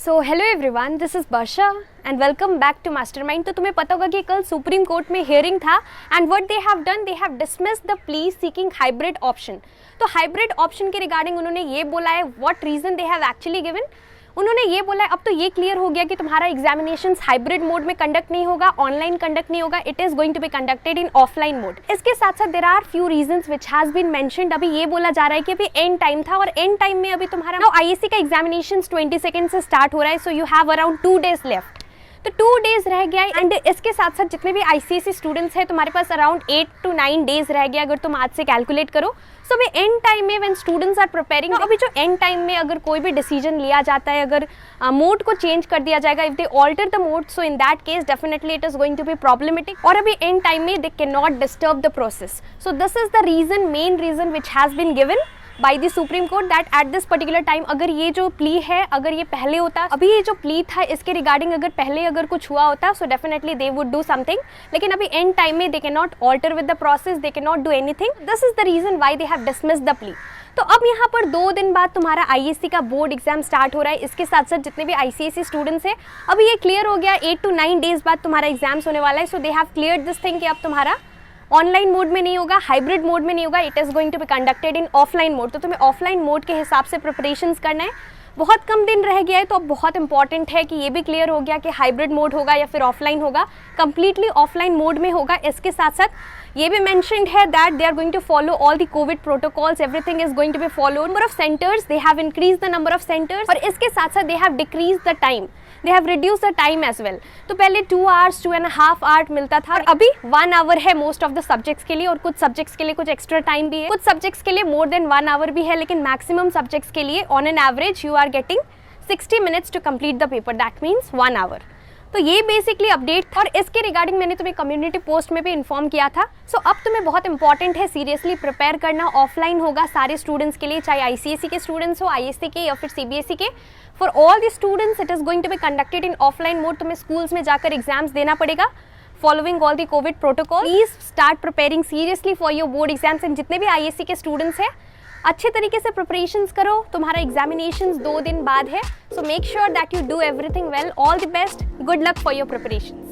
So hello everyone, this is Varsha and welcome back to Mastermind. तो तुम्हें पता होगा कि कल सुप्रीम कोर्ट में हियरिंग था and what they have done, they have dismissed the plea seeking hybrid option. तो हाइब्रिड ऑप्शन के रिगार्डिंग उन्होंने ये बोला है, what reason they have actually given. उन्होंने ये बोला है अब तो ये क्लियर हो गया कि तुम्हारा एग्जामिनेशंस हाइब्रिड मोड में कंडक्ट नहीं होगा, ऑनलाइन कंडक्ट नहीं होगा, it is going to be conducted in offline mode. इसके साथ साथ there are few reasons which has been mentioned. अभी ये बोला जा रहा है कि अभी एंड टाइम था और एंड टाइम में अभी तुम्हारा आईएससी का एग्जामिनेशंस 20 सेकंड से स्टार्ट हो रहा है, so you have around 2 days left. तो 2 days रह गया एंड इसके साथ साथ जितने भी आईसीएसई स्टूडेंट्स हैं तुम्हारे पास अराउंड 8 to 9 days रह गया अगर तुम आज से कैलकुलेट करो। सो अभी एंड टाइम में व्हेन स्टूडेंट्स आर प्रिपेयरिंग, अभी जो एंड टाइम में अगर कोई भी डिसीजन लिया जाता है, अगर मोड को चेंज कर दिया जाएगा, if they alter the mode, so in that case definitely it is going to be problematic. और अभी एंड टाइम में they can not disturb the process. So this is the reason, main reason which has been given by the Supreme Court that at this particular time, अगर ये जो plea है, अगर ये पहले होता, अभी ये जो प्ली था इसके रिगार्डिंग अगर पहले अगर कुछ हुआ होता, so definitely they would do something, लेकिन अभी एंड टाइम में they can not alter with the process, they can not do anything. This is the reason why they have dismissed the plea. तो अब यहाँ पर 2 दिन बाद तुम्हारा आईएससी का बोर्ड एग्जाम स्टार्ट हो रहा है। इसके साथ साथ जितने भी आईसीएसई स्टूडेंट्स हैं, अभी ये क्लियर हो गया 8 to 9 days बाद तुम्हारा एग्जाम्स होने वाला है। So they have cleared this thing कि अब तुम्हारा ऑनलाइन मोड में नहीं होगा, हाइब्रिड मोड में नहीं होगा, it is going to be conducted in offline mode. तो तुम्हें ऑफलाइन मोड के हिसाब से प्रिपरेशंस करना है। बहुत कम दिन रह गया है, तो अब बहुत इंपॉर्टेंट है कि ये भी क्लियर हो गया कि हाइब्रिड मोड होगा या फिर ऑफलाइन होगा, कंप्लीटली ऑफलाइन मोड में होगा। इसके साथ साथ ये भी मेंशन्ड है that they are going to follow all the COVID protocols, everything is going to be follow. Number of centres, they have increase the number of centres और इसके साथ साथ they have decrease the time, they have reduce the time as well. तो पहले 2 hours 2.5 hours मिलता था और अभी 1 hour है मोस्ट ऑफ द सब्जेक्ट्स के लिए, और कुछ सब्जेक्ट्स के लिए कुछ एक्स्ट्रा टाइम भी है, कुछ सब्जेक्ट्स के लिए मोर देन 1 hour भी है, लेकिन मैक्सिमम सब्जेक्ट्स के लिए on an average you are getting 60 minutes to complete the paper, that means 1 hour। तो ये बेसिकली अपडेट था और इसके रिगार्डिंग मैंने तुम्हें कम्युनिटी पोस्ट में भी इन्फॉर्म किया था। सो अब तुम्हें बहुत इंपॉर्टेंट है सीरियसली प्रिपेयर करना। ऑफलाइन होगा सारे स्टूडेंट्स के लिए, चाहे आईसीएसई के स्टूडेंट्स हो, आईएससी के या फिर सीबीएसई के। For all the students it is going to be conducted in offline mode. तुम्हें स्कूल्स में जाकर एग्जाम्स देना पड़ेगा following all the COVID protocol. Please start preparing seriously for your board exams and जितने भी आईएससी के students हैं अच्छे तरीके से प्रिपरेशंस करो। तुम्हारा एग्जामिनेशंस 2 दिन बाद है, so make sure that you do everything well. All the best, good luck for your preparations.